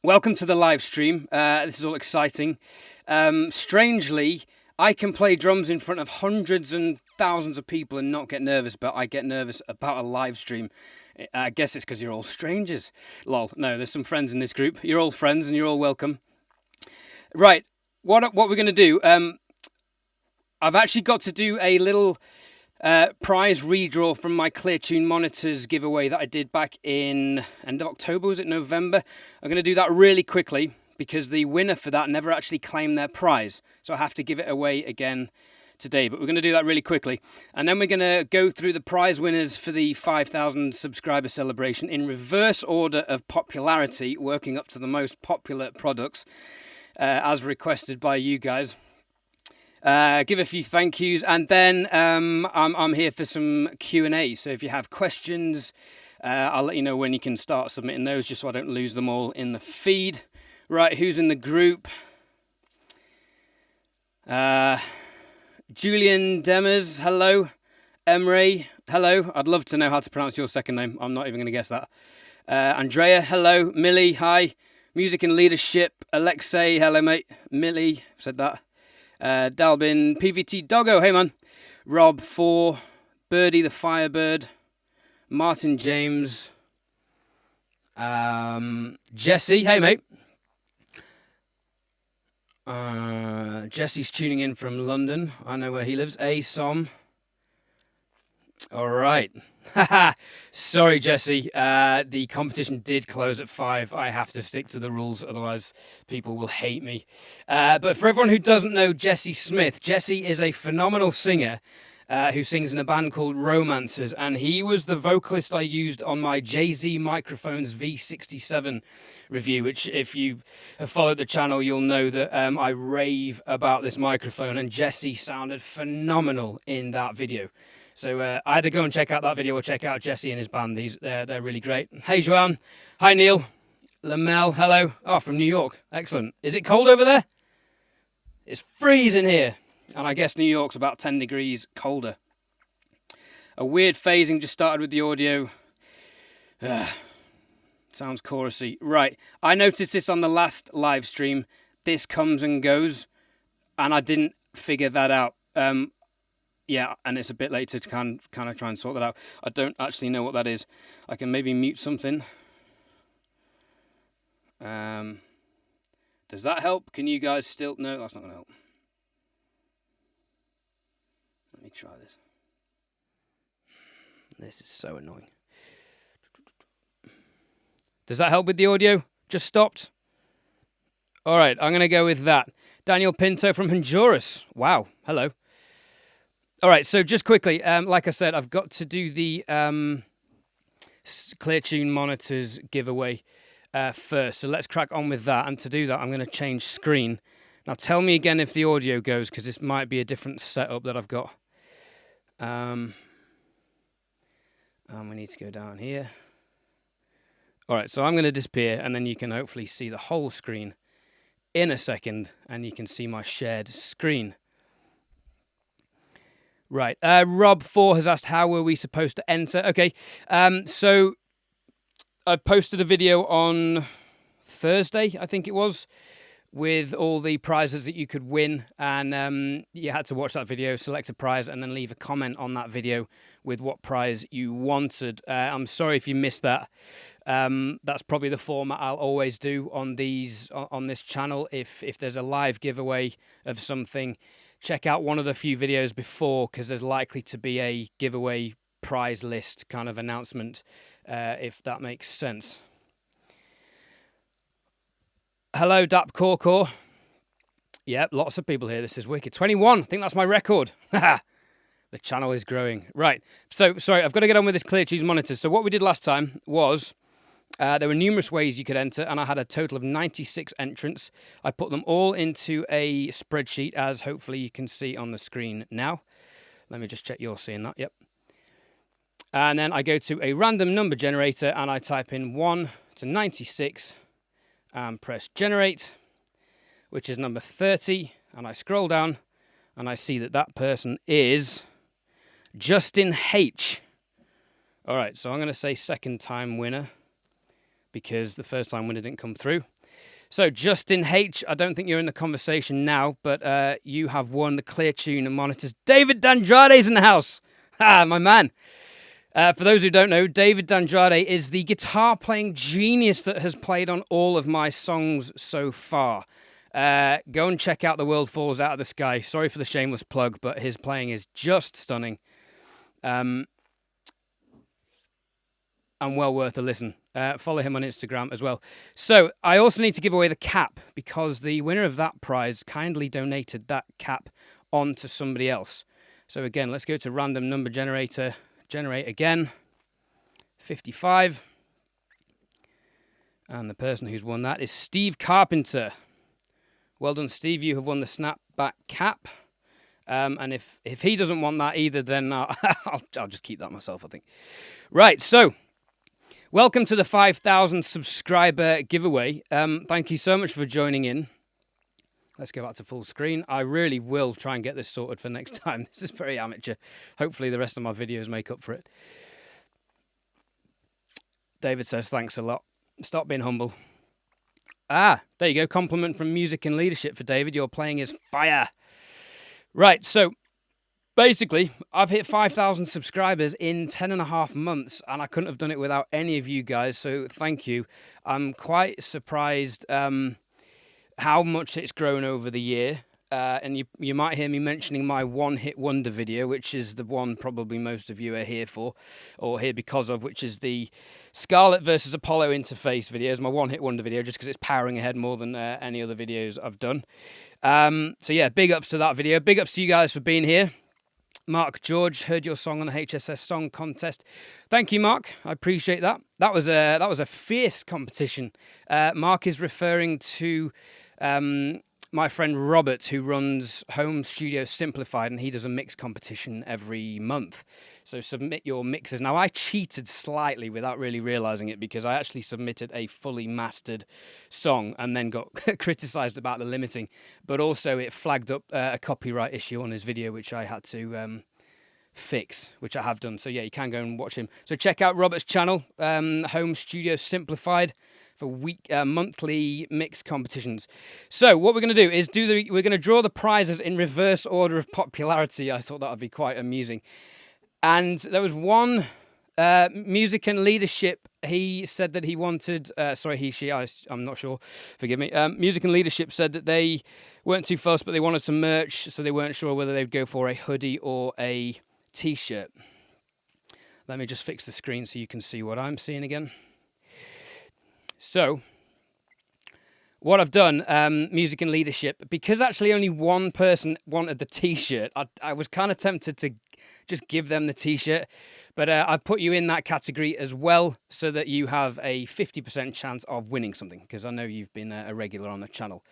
welcome to the live stream. This is all exciting. Strangely, I can play drums in front of hundreds and thousands of people and not get nervous, but I get nervous about a live stream. I guess it's because you're all strangers. Lol. No, there's some friends in this group. You're all friends and you're all welcome. Right. What we're going to do, I've actually got to do a little prize redraw from my ClearTune monitors giveaway that I did back in end of October, was it November? I'm going to do that really quickly because the winner for that never actually claimed their prize. So I have to give it away again today, but we're going to do that really quickly. And then we're going to go through the prize winners for the 5,000 subscriber celebration in reverse order of popularity, working up to the most popular products as requested by you guys. Give a few thank yous, and then I'm here for some Q&A. So if you have questions, I'll let you know when you can start submitting those, just so I don't lose them all in the feed. Right, who's in the group? Julian Demers, hello. Emre, hello. I'd love to know how to pronounce your second name. I'm not even going to guess that. Andrea, hello. Millie, hi. Music and Leadership, Alexei, hello mate. Millie, said that. Dalbin, PVT Doggo, hey man. Rob 4, Birdie the Firebird, Martin James, Jesse, hey mate. Jesse's tuning in from London. I know where he lives. Som. All right. Sorry, Jesse. The competition did close at 5. I have to stick to the rules, otherwise people will hate me. But for everyone who doesn't know Jesse Smith, Jesse is a phenomenal singer who sings in a band called Romancers, and he was the vocalist I used on my Jay-Z Microphones V67 review, which if you have followed the channel, you'll know that I rave about this microphone, and Jesse sounded phenomenal in that video. So either go and check out that video or check out Jesse and his band. They're really great. Hey, Juan. Hi, Neil. Lamel, hello. Oh, from New York. Excellent. Is it cold over there? It's freezing here. And I guess New York's about 10 degrees colder. A weird phasing just started with the audio. Sounds chorusy. Right. I noticed this on the last live stream. This comes and goes. And I didn't figure that out. Yeah, and it's a bit late to kind of try and sort that out. I don't actually know what that is. I can maybe mute something. Does that help? Can you guys still... No, that's not going to help. Let me try this. This is so annoying. Does that help with the audio? Just stopped? All right, I'm going to go with that. Daniel Pinto from Honduras. Wow, hello. All right, so just quickly, like I said, I've got to do the ClearTune monitors giveaway first. So let's crack on with that. And to do that, I'm going to change screen. Now, tell me again if the audio goes, because this might be a different setup that I've got. And we need to go down here. All right, so I'm going to disappear, and then you can hopefully see the whole screen in a second, and you can see my shared screen. Right, Rob 4 has asked, how were we supposed to enter? Okay, so I posted a video on Thursday, I think it was, with all the prizes that you could win, and you had to watch that video, select a prize, and then leave a comment on that video with what prize you wanted. I'm sorry if you missed that. That's probably the format I'll always do on this channel. If there's a live giveaway of something, check out one of the few videos before, because there's likely to be a giveaway prize list kind of announcement, if that makes sense. Hello, Dap Corcor. Yep, lots of people here. This is wicked. 21. I think that's my record. The channel is growing. Right. So, sorry, I've got to get on with this ClearTune monitor. So what we did last time was... there were numerous ways you could enter, and I had a total of 96 entrants. I put them all into a spreadsheet, as hopefully you can see on the screen now. Let me just check you're seeing that. Yep. And then I go to a random number generator, and I type in 1 to 96 and press generate, which is number 30. And I scroll down, and I see that that person is Justin H. All right, so I'm going to say second time winner, because the first time winner didn't come through. So, Justin H., I don't think you're in the conversation now, but you have won the Clear Tune and monitors. David D'Andrade's in the house. Ah, my man. For those who don't know, David D'Andrade is the guitar-playing genius that has played on all of my songs so far. Go and check out The World Falls Out of the Sky. Sorry for the shameless plug, but his playing is just stunning. And well worth a listen. Follow him on Instagram as well. So, I also need to give away the cap, because the winner of that prize kindly donated that cap on to somebody else. So again, let's go to random number generator. Generate again. 55. And the person who's won that is Steve Carpenter. Well done, Steve. You have won the SnapBack cap. And if he doesn't want that either, then I'll just keep that myself, I think. Right, so welcome to the 5,000 subscriber giveaway. Thank you so much for joining in. Let's go back to full screen. I really will try and get this sorted for next time. This is very amateur. Hopefully the rest of my videos make up for it. David says, thanks a lot. Stop being humble. Ah, there you go. Compliment from Music and Leadership for David. Your playing is fire. Right, so basically, I've hit 5,000 subscribers in 10.5 months, and I couldn't have done it without any of you guys, so thank you. I'm quite surprised how much it's grown over the year. And you might hear me mentioning my one-hit wonder video, which is the one probably most of you are here for, or here because of, which is the Scarlett versus Apollo interface video. It's my one-hit wonder video, just because it's powering ahead more than any other videos I've done. So yeah, big ups to that video. Big ups to you guys for being here. Mark George, heard your song on the HSS Song Contest. Thank you, Mark. I appreciate that. That was a fierce competition. Mark is referring to my friend Robert, who runs Home Studio Simplified, and he does a mix competition every month. So submit your mixes. Now, I cheated slightly without really realizing it, because I actually submitted a fully mastered song and then got criticized about the limiting. But also it flagged up a copyright issue on his video, which I had to fix, which I have done. So yeah, you can go and watch him. So check out Robert's channel, Home Studio Simplified, for monthly mix competitions. So what we're going to do is we're going to draw the prizes in reverse order of popularity. I thought that would be quite amusing. And there was one, Music and Leadership. He said that he wanted, he, she, I'm not sure, forgive me. Music and Leadership said that they weren't too fussed, but they wanted some merch, so they weren't sure whether they'd go for a hoodie or a t-shirt. Let me just fix the screen so you can see what I'm seeing again. So, what I've done, Music and Leadership, because actually only one person wanted the t-shirt, I was kind of tempted to just give them the t-shirt, but I've put you in that category as well, so that you have a 50% chance of winning something, because I know you've been a regular on the channel.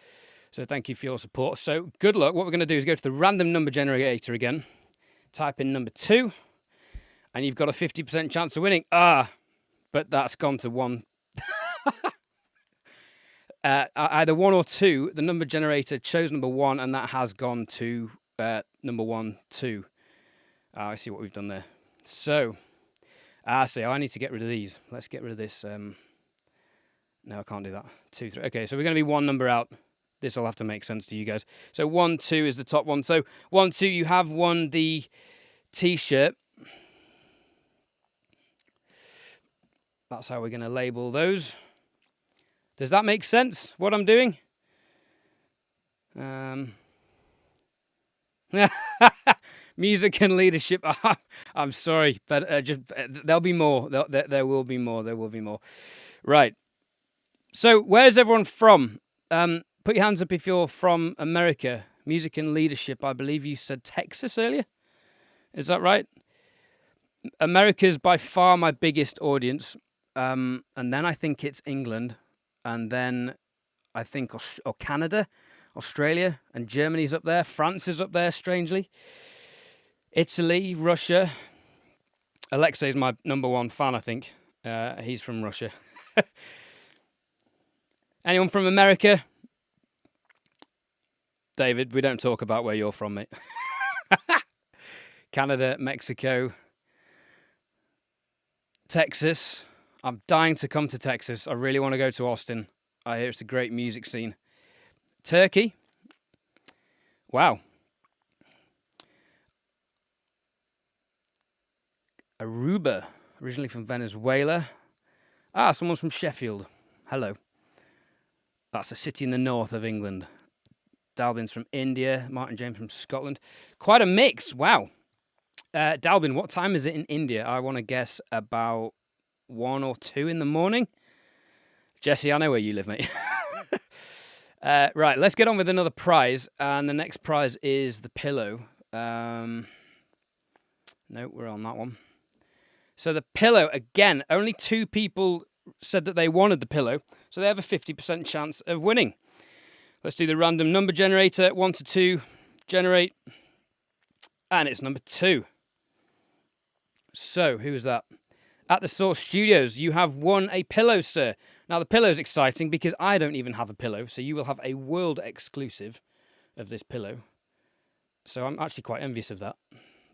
So thank you for your support. So good luck. What we're going to do is go to the random number generator again, type in number 2, and you've got a 50% chance of winning. But that's gone to 1. Either 1 or 2. The number generator chose number 1, and that has gone to number 1, 2. I see what we've done there. So, I need to get rid of these. Let's get rid of this. No, I can't do that. 2, 3. Okay, so we're going to be one number out. This will have to make sense to you guys. So 1, 2 is the top one. So 1, 2, you have won the t-shirt. That's how we're going to label those. Does that make sense, what I'm doing? Music and Leadership. I'm sorry, but there'll be more. There will be more. There will be more. Right. So, where's everyone from? Put your hands up if you're from America. Music and Leadership. I believe you said Texas earlier. Is that right? America's by far my biggest audience. And then I think it's England. And then I think Canada, Australia, and Germany's up there. France is up there, strangely. Italy, Russia. Alexei's my number 1 fan, I think. He's from Russia. Anyone from America? David, we don't talk about where you're from, mate. Canada, Mexico, Texas. I'm dying to come to Texas. I really want to go to Austin. I hear it's a great music scene. Turkey. Wow. Aruba, originally from Venezuela. Ah, someone's from Sheffield. Hello. That's a city in the north of England. Dalbin's from India. Martin James from Scotland. Quite a mix. Wow. Dalbin, what time is it in India? I want to guess about 1 or 2 in the morning. Jesse, I know where you live, mate. Right, let's get on with another prize. And the next prize is the pillow. No, we're on that one. So the pillow, again, only 2 people said that they wanted the pillow. So they have a 50% chance of winning. Let's do the random number generator. 1 to 2, generate. And it's number 2. So, who is that? At the Source Studios, you have won a pillow, sir. Now, the pillow is exciting because I don't even have a pillow, so you will have a world exclusive of this pillow. So I'm actually quite envious of that.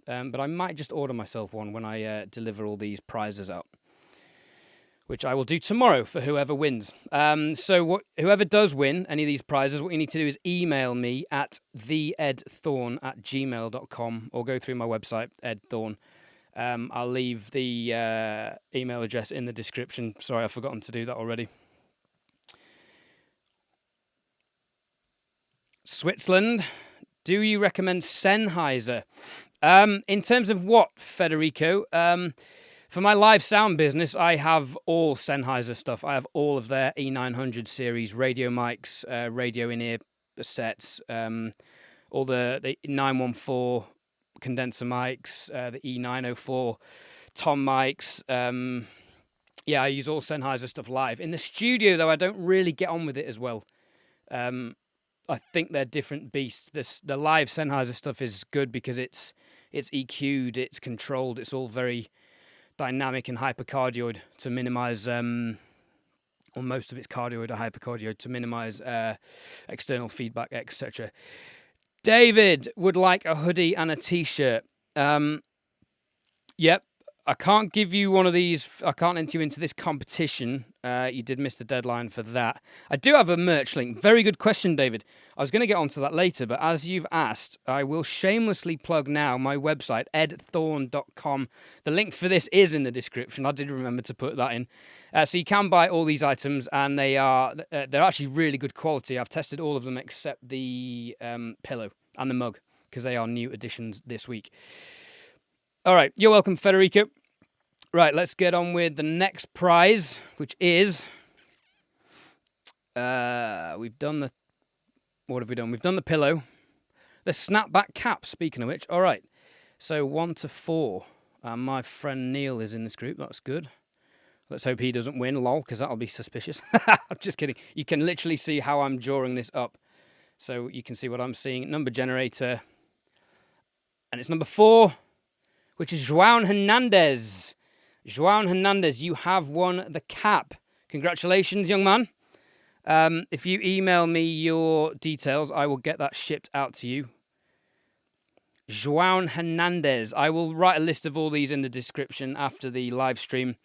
But I might just order myself one when I deliver all these prizes out, which I will do tomorrow for whoever wins. Whoever does win any of these prizes, what you need to do is email me at theedthorne@gmail.com or go through my website, Ed Thorne. I'll leave the email address in the description. Sorry, I've forgotten to do that already. Switzerland. Do you recommend Sennheiser? In terms of what, Federico? For my live sound business, I have all Sennheiser stuff. I have all of their E900 series radio mics, radio in-ear sets, all the 914 condenser mics, the E904 tom mics. I use all Sennheiser stuff live. In the studio, though, I don't really get on with it as well. I think they're different beasts. The live Sennheiser stuff is good because it's EQ'd, it's controlled, it's all very dynamic and hypercardioid to minimize, or most of it's cardioid or hypercardioid to minimize external feedback, etc. David would like a hoodie and a t-shirt. Yep. I can't give you one of these. I can't enter you into this competition. You did miss the deadline for that. I do have a merch link. Very good question, David. I was going to get onto that later, but as you've asked, I will shamelessly plug now my website, edthorne.com. The link for this is in the description. I did remember to put that in. So you can buy all these items, and they're actually really good quality. I've tested all of them except the pillow and the mug, because they are new additions this week. All right, you're welcome, Federico. Right, let's get on with the next prize, which is... we've done the... What have we done? We've done the pillow. The SnapBack cap, speaking of which. All right, so 1 to 4. My friend Neil is in this group. That's good. Let's hope he doesn't win, lol, because that'll be suspicious. I'm just kidding. You can literally see how I'm drawing this up. So you can see what I'm seeing. Number generator. And it's number 4. Which is Juan Hernandez. Juan Hernandez, you have won the cap. Congratulations, young man. If you email me your details, I will get that shipped out to you. Juan Hernandez. I will write a list of all these in the description after the live stream,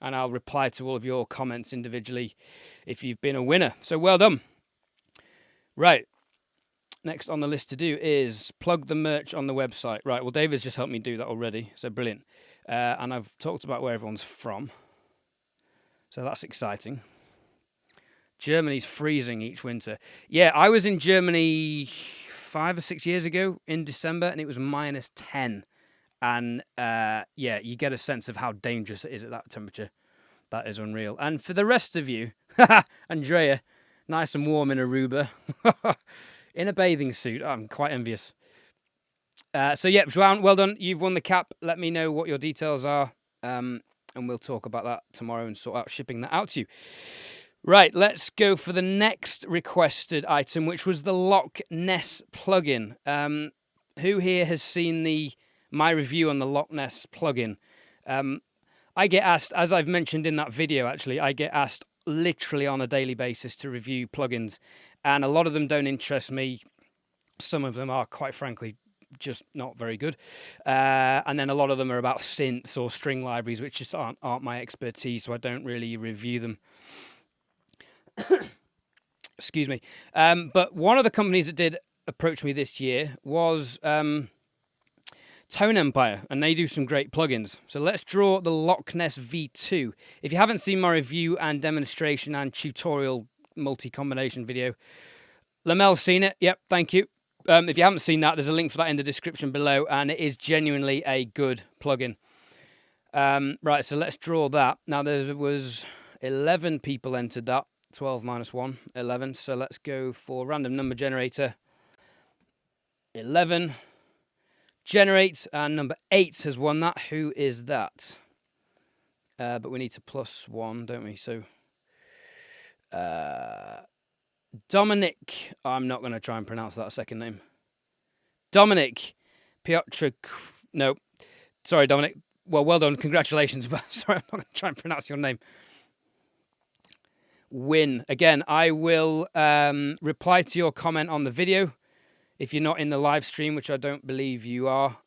and I'll reply to all of your comments individually if you've been a winner. So well done. Right. Next on the list to do is plug the merch on the website. Right, well, David's just helped me do that already, so brilliant. And I've talked about where everyone's from, so that's exciting. Germany's freezing each winter. Yeah, I was in Germany 5 or 6 years ago in December, and it was -10. And, you get a sense of how dangerous it is at that temperature. That is unreal. And for the rest of you, Andrea, nice and warm in Aruba. In a bathing suit. I'm quite envious. Joan, well done. You've won the cap. Let me know what your details are, and we'll talk about that tomorrow and sort out shipping that out to you. Right, let's go for the next requested item, which was the Lo-cNess plugin. Who here has seen my review on the Lo-cNess plugin? I get asked, as I've mentioned in that video, actually, I get asked literally on a daily basis to review plugins, and a lot of them don't interest me. Some of them are, quite frankly, just not very good. And then a lot of them are about synths or string libraries, which just aren't my expertise, so I don't really review them. Excuse me. But one of the companies that did approach me this year was Tone Empire, and they do some great plugins. So let's draw the Lo-cNess V2. If you haven't seen my review and demonstration and tutorial multi-combination video, Lamel's seen it. Yep, thank you. If you haven't seen that, there's a link for that in the description below, and it is genuinely a good plugin. Right, so let's draw that. Now, there was 11 people entered that. 12 minus 1, 11. So let's go for random number generator. 11. Generate, and number 8 has won that. Who is that? But we need to plus 1, don't we? So, Dominik. I'm not going to try and pronounce that second name. Dominik. Piotrkowicz. No. Sorry, Dominik. Well done. Congratulations. But sorry, I'm not going to try and pronounce your name. Win. Again, I will reply to your comment on the video. If you're not in the live stream, which I don't believe you are,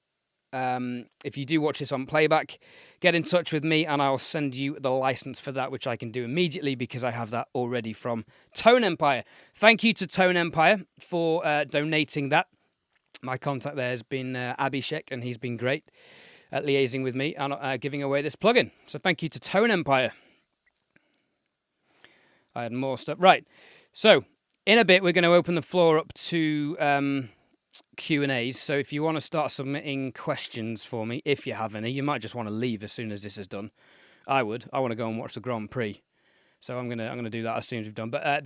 if you do watch this on playback, get in touch with me and I'll send you the license for that, which I can do immediately because I have that already from Tone Empire. Thank you to Tone Empire for donating that. My contact there has been Abhishek, and he's been great at liaising with me and giving away this plugin. So thank you to Tone Empire. I had more stuff. Right, so in a bit, we're going to open the floor up to Q&As. So if you want to start submitting questions for me, if you have any, you might just want to leave as soon as this is done. I would. I want to go and watch the Grand Prix. So I'm gonna do that as soon as we've done. But I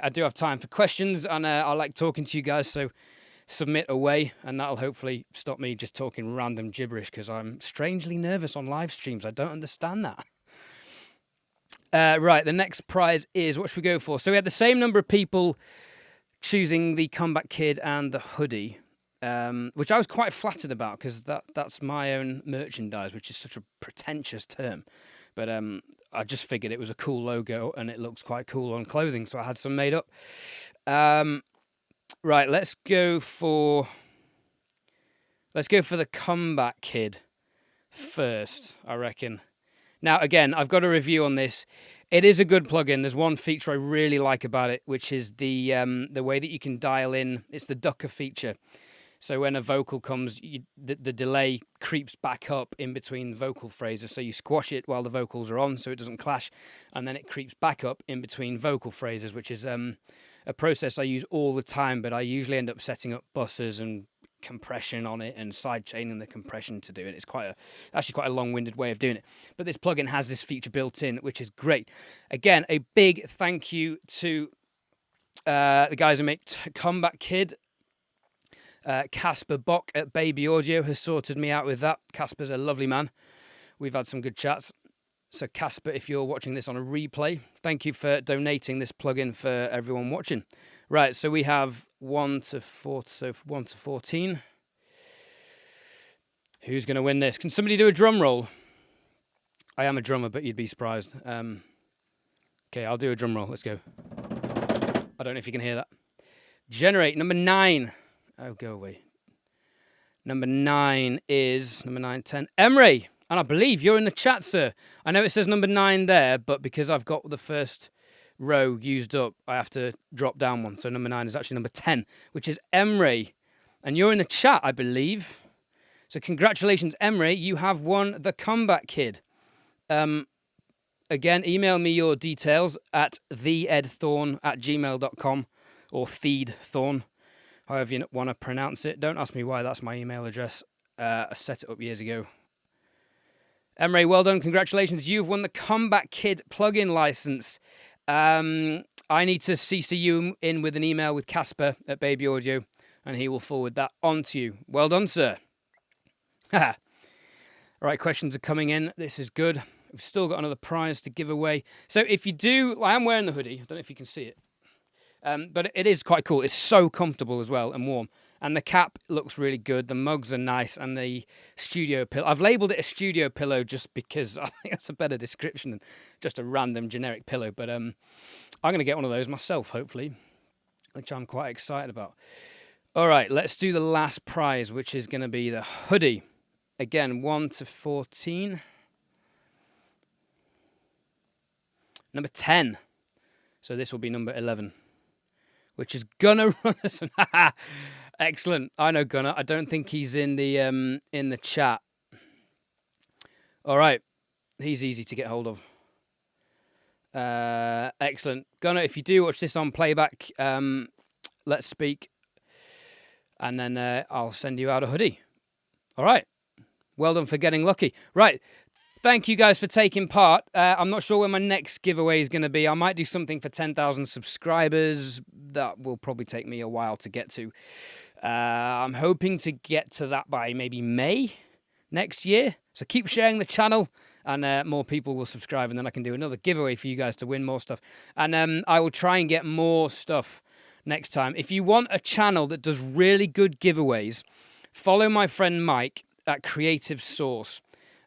do have time for questions, and I like talking to you guys. So submit away, and that'll hopefully stop me just talking random gibberish, because I'm strangely nervous on live streams. I don't understand that. Right, the next prize is, what should we go for? So we had the same number of people choosing the Combat Kid and the hoodie, which I was quite flattered about, because that's my own merchandise, which is such a pretentious term. But I just figured it was a cool logo, and it looks quite cool on clothing, so I had some made up. Right, let's go for the Combat Kid first, I reckon. Now, again, I've got a review on this. It is a good plugin. There's one feature I really like about it, which is the way that you can dial in. It's the ducker feature. So when a vocal comes, the delay creeps back up in between vocal phrases. So you squash it while the vocals are on so it doesn't clash, and then it creeps back up in between vocal phrases, which is a process I use all the time, but I usually end up setting up buses and compression on it and side chaining the compression to do it. It's actually quite a long-winded way of doing it, but this plugin has this feature built in, which is great. Again, a big thank you to the guys who make Combat Kid. Casper Bock at Baby Audio has sorted me out with that. Casper's a lovely man. We've had some good chats. So Casper, if you're watching this on a replay, thank you for donating this plugin for everyone watching. Right, so we have 1 to 4, so 1 to 14. Who's going to win this? Can somebody do a drum roll? I am a drummer, but you'd be surprised. Okay, I'll do a drum roll. Let's go. I don't know if you can hear that. Generate, number 9. Oh, go away. Number 9 is, number 9, 10. Emre, and I believe you're in the chat, sir. I know it says number 9 there, but because I've got the first row used up, I have to drop down one. So number 9 is actually number 10, which is Emre. And you're in the chat, I believe. So congratulations, Emre. You have won the Combat Kid. Again, email me your details at theedthorne@gmail.com or theedthorne, however you want to pronounce it. Don't ask me why that's my email address. I set it up years ago. Emre, well done. Congratulations. You've won the Combat Kid plugin license. I need to CC you in with an email with Casper at Baby Audio, and he will forward that on to you. Well done, sir. All right, questions are coming in. This is good. We've still got another prize to give away. So if you do, I am wearing the hoodie. I don't know if you can see it. But it is quite cool. It's so comfortable as well and warm. And the cap looks really good. The mugs are nice. And the studio pillow, I've labelled it a studio pillow just because I think that's a better description than just a random generic pillow. But I'm going to get one of those myself, hopefully, which I'm quite excited about. All right, let's do the last prize, which is going to be the hoodie. Again, 1 to 14. Number 10. So this will be number 11, which is Gunnar Runnarson. Excellent. I know Gunnar. I don't think he's in the chat. All right. He's easy to get hold of. Excellent. Gunnar, if you do watch this on playback, let's speak. And then I'll send you out a hoodie. All right. Well done for getting lucky. Right. Thank you guys for taking part. I'm not sure when my next giveaway is going to be. I might do something for 10,000 subscribers. That will probably take me a while to get to. I'm hoping to get to that by maybe May next year. So keep sharing the channel and more people will subscribe. And then I can do another giveaway for you guys to win more stuff. And I will try and get more stuff next time. If you want a channel that does really good giveaways, follow my friend Mike at Creative Source.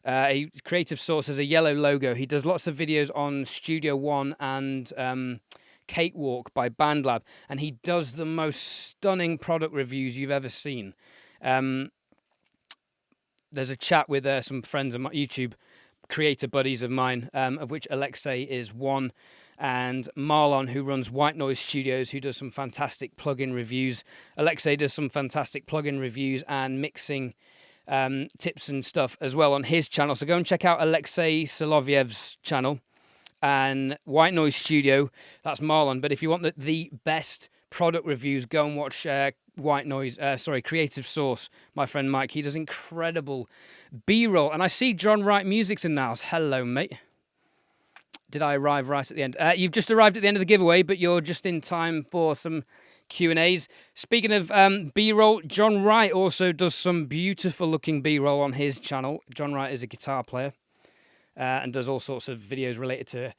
Creative Source has a yellow logo. He does lots of videos on Studio One and Cakewalk by BandLab, and he does the most stunning product reviews you've ever seen. There's a chat with some friends of my YouTube creator buddies of mine, of which Alexei is one, and Marlon, who runs White Noise Studios, who does some fantastic plugin reviews. Alexei does some fantastic plugin reviews and mixing tips and stuff as well on his channel. So go and check out Alexei Solovyev's channel and White Noise Studio. That's Marlon. But if you want the best product reviews, go and watch Creative Source. My friend Mike, he does incredible B-roll. And I see John Wright Music's in the house. Hello, mate. Did I arrive right at the end? You've just arrived at the end of the giveaway, but you're just in time for some Q&As. Speaking of B-roll, John Wright also does some beautiful looking B-roll on his channel. John Wright is a guitar player and does all sorts of videos related to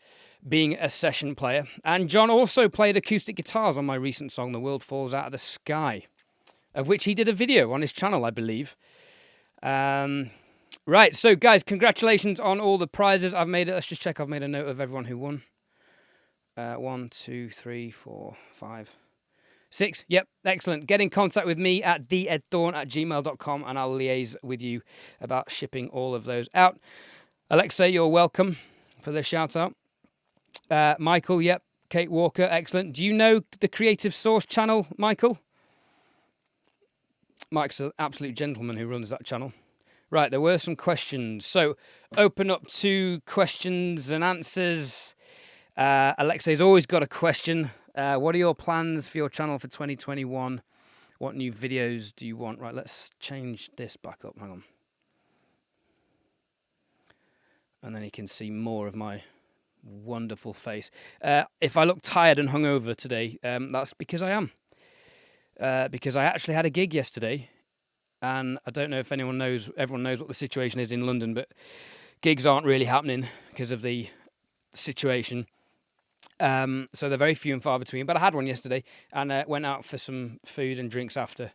being a session player. And John also played acoustic guitars on my recent song, The World Falls Out of the Sky, of which he did a video on his channel, I believe. Right, so guys, congratulations on all the prizes I've made. Let's just check I've made a note of everyone who won. 1, 2, 3, 4, 5, 6. Yep, excellent. Get in contact with me at theedthorne@gmail.com and I'll liaise with you about shipping all of those out. Alexei, you're welcome for the shout out. Michael, yep. Kate Walker, excellent. Do you know the Creative Source channel, Michael? Mike's an absolute gentleman who runs that channel. Right, there were some questions. So open up to questions and answers. Alexei's always got a question. What are your plans for your channel for 2021? What new videos do you want? Right, let's change this back up. Hang on. And then you can see more of my wonderful face. If I look tired and hungover today, that's because I am. Because I actually had a gig yesterday. And I don't know if everyone knows what the situation is in London, but gigs aren't really happening because of the situation. So they're very few and far between. But I had one yesterday and went out for some food and drinks after.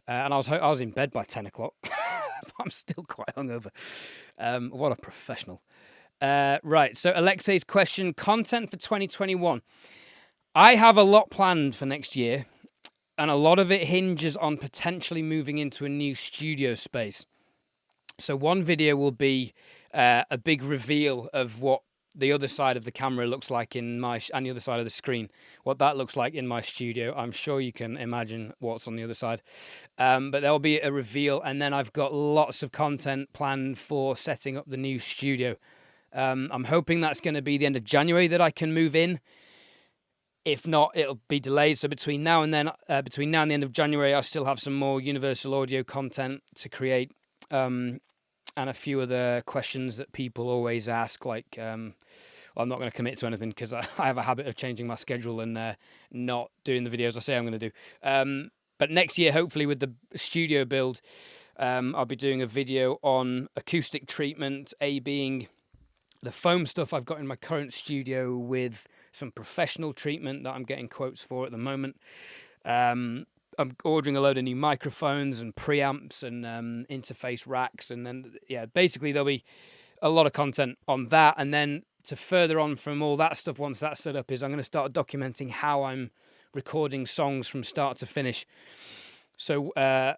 And I was in bed by 10 o'clock. I'm still quite hungover. What a professional. Right, so Alexei's question, content for 2021. I have a lot planned for next year. And a lot of it hinges on potentially moving into a new studio space. So one video will be a big reveal of what the other side of the camera looks like and the other side of the screen, what that looks like in my studio. I'm sure you can imagine what's on the other side. But there'll be a reveal, and then I've got lots of content planned for setting up the new studio. I'm hoping that's going to be the end of January that I can move in. If not, it'll be delayed. So between now and the end of January, I still have some more Universal Audio content to create, and a few other questions that people always ask. Like, well, I'm not going to commit to anything because I have a habit of changing my schedule and not doing the videos I say I'm going to do. But next year, hopefully, with the studio build, I'll be doing a video on acoustic treatment. A being the foam stuff I've got in my current studio with some professional treatment that I'm getting quotes for at the moment. I'm ordering a load of new microphones and preamps and interface racks. And then, yeah, basically there'll be a lot of content on that. And then to further on from all that stuff, once that's set up, is I'm going to start documenting how I'm recording songs from start to finish. So I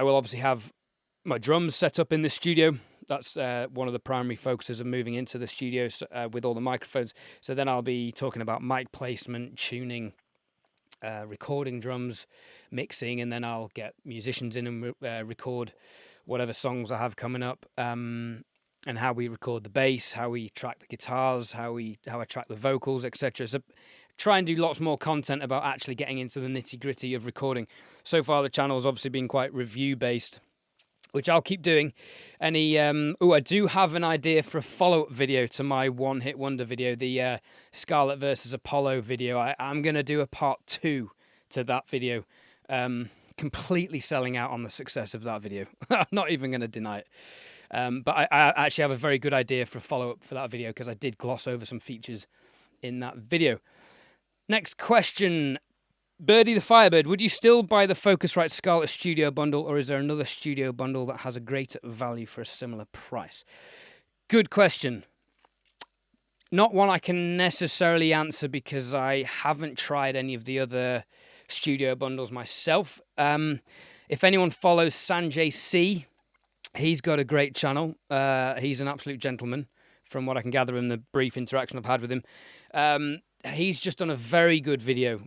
will obviously have my drums set up in the studio. That's one of the primary focuses of moving into the studio with all the microphones. So then I'll be talking about mic placement, tuning, recording drums, mixing, and then I'll get musicians in and record whatever songs I have coming up, and how we record the bass, how we track the guitars, how I track the vocals, etc. So try and do lots more content about actually getting into the nitty-gritty of recording. So far the channel's obviously been quite review-based, which I'll keep doing. I do have an idea for a follow-up video to my One Hit Wonder video, the Scarlett versus Apollo video. I'm going to do a part 2 to that video, completely selling out on the success of that video. I'm not even going to deny it. But I actually have a very good idea for a follow-up for that video, because I did gloss over some features in that video. Next question. Birdie the Firebird, would you still buy the Focusrite Scarlett Studio Bundle, or is there another Studio Bundle that has a greater value for a similar price? Good question. Not one I can necessarily answer, because I haven't tried any of the other Studio Bundles myself. If anyone follows Sanjay C, he's got a great channel. He's an absolute gentleman, from what I can gather in the brief interaction I've had with him. He's just done a very good video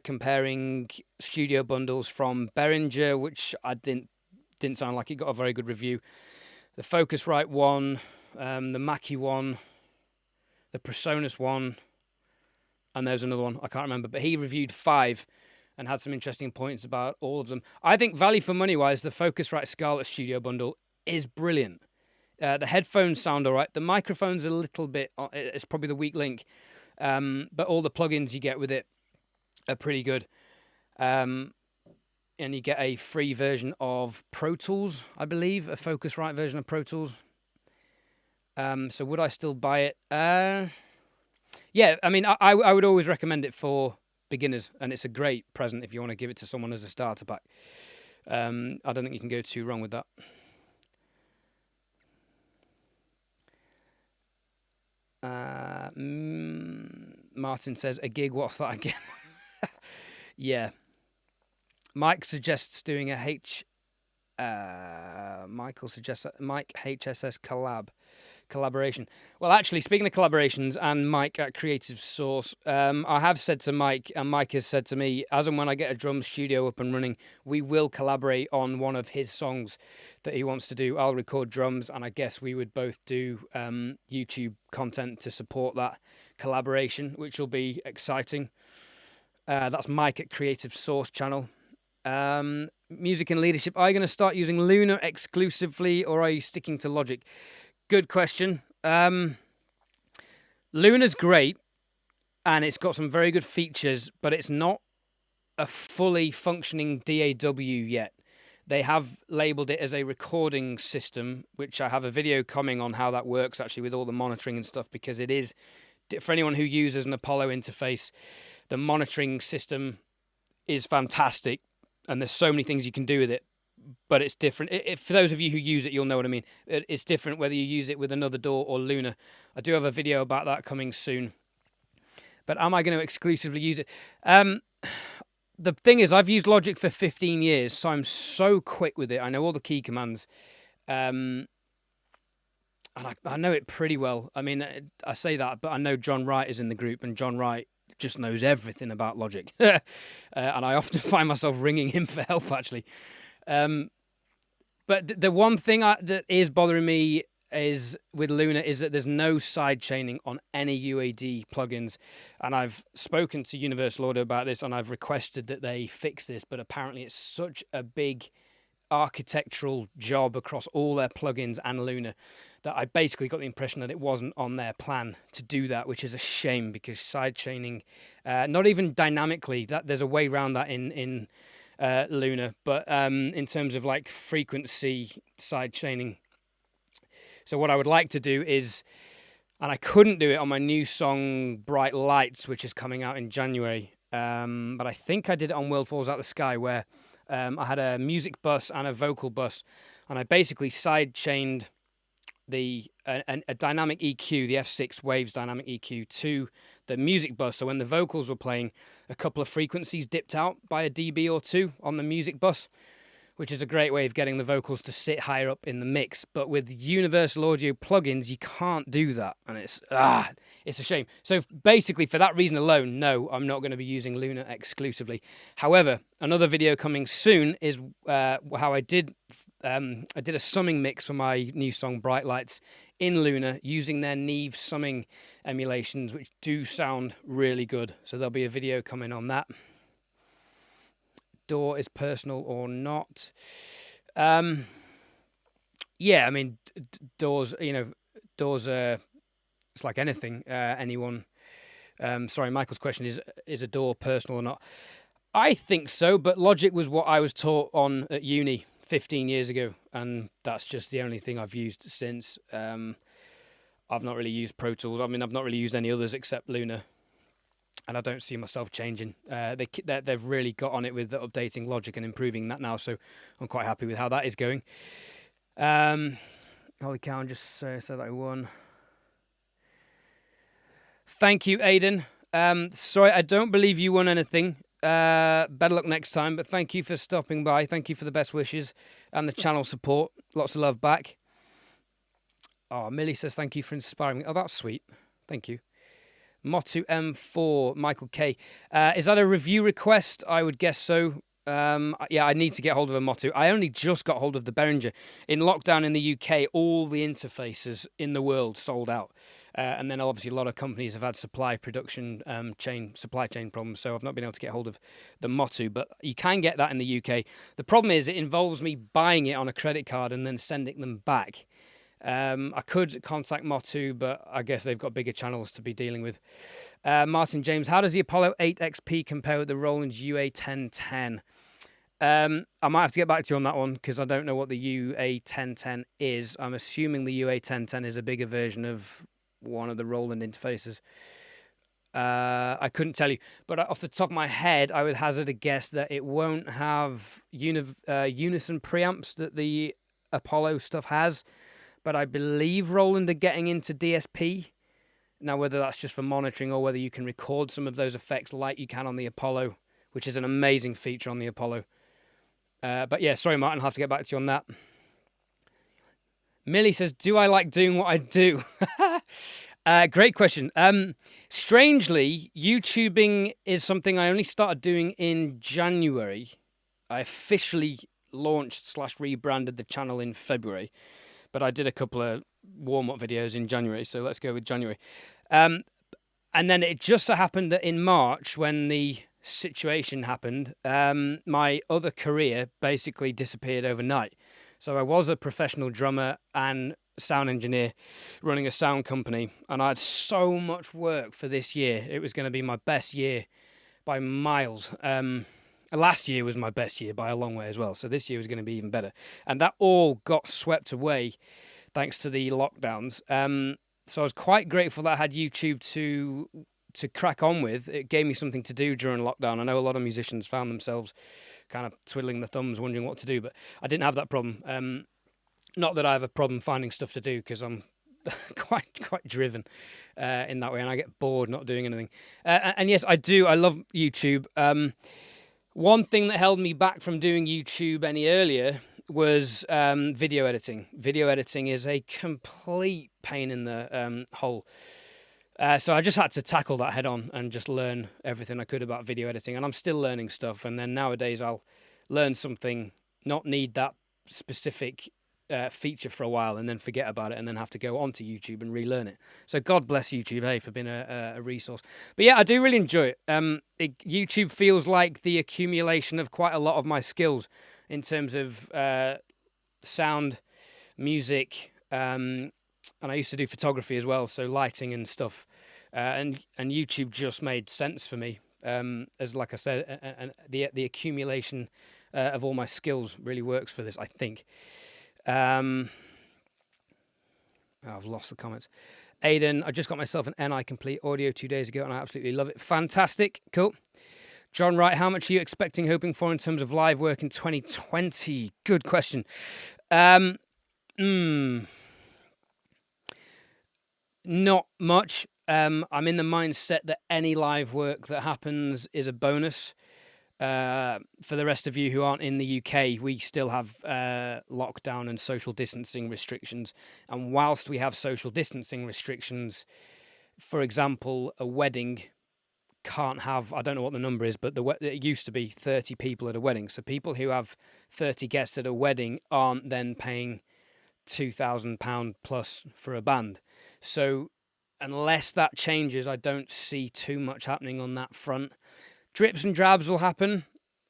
comparing studio bundles from Behringer, which I didn't sound like it got a very good review. The Focusrite one, the Mackie one, the Presonus one, and there's another one I can't remember. But he reviewed 5 and had some interesting points about all of them. I think value for money wise, the Focusrite Scarlett Studio Bundle is brilliant. The headphones sound all right. The microphone's a little bit, it's probably the weak link. But all the plugins you get with it are pretty good. And you get a free version of Pro Tools, I believe, a Focusrite version of Pro Tools. So would I still buy it? Yeah, I mean, I would always recommend it for beginners, and it's a great present if you want to give it to someone as a starter pack. I don't think you can go too wrong with that. Martin says, a gig, what's that again? Yeah. Mike suggests doing a Michael suggests a Mike HSS collaboration. Well, actually, speaking of collaborations and Mike at Creative Source, I have said to Mike, and Mike has said to me, as and when I get a drum studio up and running, we will collaborate on one of his songs that he wants to do. I'll record drums, and I guess we would both do YouTube content to support that collaboration, which will be exciting. That's Mike at Creative Source channel. Music and leadership. Are you going to start using Luna exclusively, or are you sticking to Logic? Good question. Luna's great, and it's got some very good features, but it's not a fully functioning DAW yet. They have labeled it as a recording system, which I have a video coming on how that works, actually, with all the monitoring and stuff, because it is, for anyone who uses an Apollo interface, the monitoring system is fantastic, and there's so many things you can do with it. But it's different. For those of you who use it, you'll know what I mean. It's different whether you use it with another DAW or Luna. I do have a video about that coming soon. But am I going to exclusively use it? The thing is, I've used Logic for 15 years, so I'm so quick with it. I know all the key commands. And I know it pretty well. I mean, I say that, but I know John Wright is in the group, and John Wright just knows everything about Logic. And I often find myself ringing him for help, actually. But the one thing that is bothering me is with Luna is that there's no side chaining on any UAD plugins, and I've spoken to Universal Audio about this, and I've requested that they fix this, but apparently it's such a big architectural job across all their plugins and Luna that I basically got the impression that it wasn't on their plan to do that, which is a shame, because side chaining, not even dynamically, that there's a way around that in Luna, but in terms of like frequency side chaining. So what I would like to do is, and I couldn't do it on my new song Bright Lights, which is coming out in January, but I think I did it on World Falls Out the Sky, where I had a music bus and a vocal bus, and I basically side chained a dynamic EQ, the F6 Waves dynamic EQ, to the music bus. So when the vocals were playing, a couple of frequencies dipped out by a dB or two on the music bus, which is a great way of getting the vocals to sit higher up in the mix. But with Universal Audio plugins, you can't do that, and it's a shame. So basically, for that reason alone, no, I'm not going to be using Luna exclusively. However, another video coming soon is how I did a summing mix for my new song Bright Lights in Luna using their Neve summing emulations, which do sound really good. So there'll be a video coming on that. Door is personal or not? Yeah, I mean, doors. Doors are. It's like anything. Anyone. Sorry, Michael's question is a door personal or not? I think so, but Logic was what I was taught on at uni 15 years ago, and that's just the only thing I've used since. I've not really used Pro Tools. I mean, I've not really used any others except Luna. And I don't see myself changing. They've really got on it with updating Logic and improving that now, so I'm quite happy with how that is going. Holy cow, just said that I won. Thank you, Aiden. Sorry, I don't believe you won anything. Better luck next time, but thank you for stopping by. Thank you for the best wishes and the channel support. Lots of love back. Oh, Millie says thank you for inspiring me. Oh, that's sweet. Thank you. Motu M4, Michael K. Is that a review request? I would guess so. Yeah, I need to get hold of a Motu. I only just got hold of the Behringer. In lockdown in the UK, all the interfaces in the world sold out. And then obviously a lot of companies have had supply chain problems, so I've not been able to get hold of the Motu. But you can get that in the UK. The problem is it involves me buying it on a credit card and then sending them back. I could contact Motu, but I guess they've got bigger channels to be dealing with. Martin James, how does the Apollo 8 XP compare with the Roland's UA1010? I might have to get back to you on that one because I don't know what the UA1010 is. I'm assuming the UA1010 is a bigger version of one of the Roland interfaces. I couldn't tell you, but off the top of my head, I would hazard a guess that it won't have unison preamps that the Apollo stuff has. But I believe Roland are getting into DSP. Now, whether that's just for monitoring or whether you can record some of those effects like you can on the Apollo, which is an amazing feature on the Apollo. But yeah, sorry, Martin, I'll have to get back to you on that. Millie says, do I like doing what I do? Great question. Strangely, YouTubing is something I only started doing in January. I officially launched/rebranded the channel in February. But I did a couple of warm-up videos in January, so let's go with January. And then it just so happened that in March, when the situation happened, my other career basically disappeared overnight. So I was a professional drummer and sound engineer running a sound company, and I had so much work for this year. It was going to be my best year by miles. Last year was my best year by a long way as well, so this year was going to be even better. And that all got swept away thanks to the lockdowns. So I was quite grateful that I had YouTube to crack on with. It gave me something to do during lockdown. I know a lot of musicians found themselves kind of twiddling their thumbs, wondering what to do, but I didn't have that problem. Not that I have a problem finding stuff to do, because I'm quite driven in that way, and I get bored not doing anything. And yes, I do. I love YouTube. One thing that held me back from doing YouTube any earlier was video editing. Video editing is a complete pain in the hole. So I just had to tackle that head on and just learn everything I could about video editing. And I'm still learning stuff. And then nowadays I'll learn something, not need that specific feature for a while and then forget about it and then have to go onto YouTube and relearn it. So God bless YouTube, hey, for being a resource. But yeah, I do really enjoy it. YouTube feels like the accumulation of quite a lot of my skills in terms of sound, music, and I used to do photography as well, so lighting and stuff. And YouTube just made sense for me. As like I said, and the accumulation of all my skills really works for this, I think. I've lost the comments. Aiden, I just got myself an NI Complete Audio 2 days ago, and I absolutely love it. Fantastic. Cool. John Wright, how much are you hoping for in terms of live work in 2020? Good question. Not much. I'm in the mindset that any live work that happens is a bonus. For the rest of you who aren't in the UK, we still have lockdown and social distancing restrictions. And whilst we have social distancing restrictions, for example, a wedding can't have, I don't know what the number is, but it used to be 30 people at a wedding. So people who have 30 guests at a wedding aren't then paying £2,000 plus for a band. So unless that changes, I don't see too much happening on that front. Drips and drabs will happen.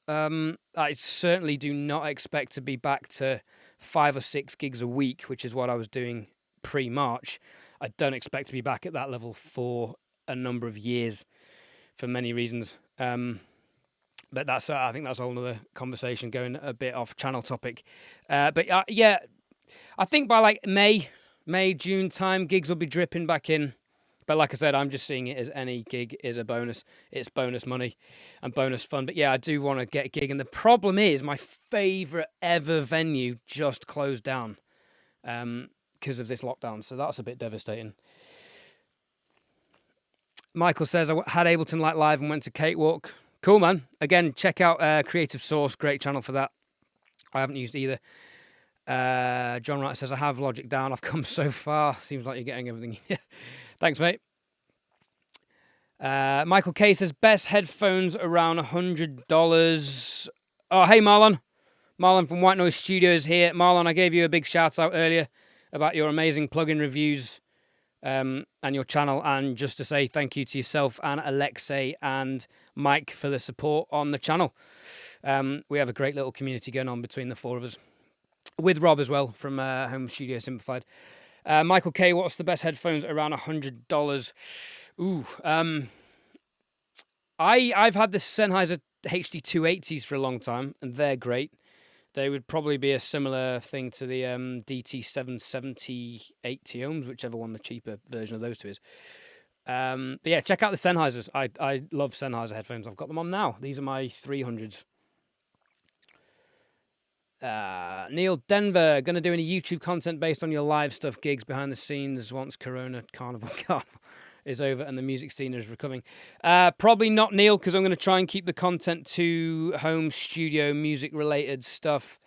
I certainly do not expect to be back to 5 or 6 gigs a week, which is what I was doing pre-March. I don't expect to be back at that level for a number of years for many reasons. But that's I think that's a whole other conversation, going a bit off channel topic. But yeah, I think by like May, June time, gigs will be dripping back in. But like I said, I'm just seeing it as any gig is a bonus. It's bonus money and bonus fun. But yeah, I do want to get a gig. And the problem is my favourite ever venue just closed down because of this lockdown. So that's a bit devastating. Michael says, I had Ableton Light Live and went to Cakewalk. Cool, man. Again, check out Creative Source. Great channel for that. I haven't used either. John Wright says, I have Logic down. I've come so far. Seems like you're getting everything. Thanks, mate. Michael K says, best headphones around $100. Oh, hey, Marlon. Marlon from White Noise Studios here. Marlon, I gave you a big shout out earlier about your amazing plugin reviews and your channel. And just to say thank you to yourself and Alexei and Mike for the support on the channel. We have a great little community going on between the four of us. With Rob as well from Home Studio Simplified. Michael K, what's the best headphones around $100? Ooh, I've had the Sennheiser HD 280s for a long time, and they're great. They would probably be a similar thing to the DT 770 80 ohms, whichever one the cheaper version of those two is. But yeah, check out the Sennheisers. I love Sennheiser headphones. I've got them on now. These are my 300s. Neil Denver, going to do any YouTube content based on your live stuff, gigs behind the scenes once Corona Carnival is over and the music scene is recovering? Probably not, Neil, because I'm going to try and keep the content to home studio music related stuff.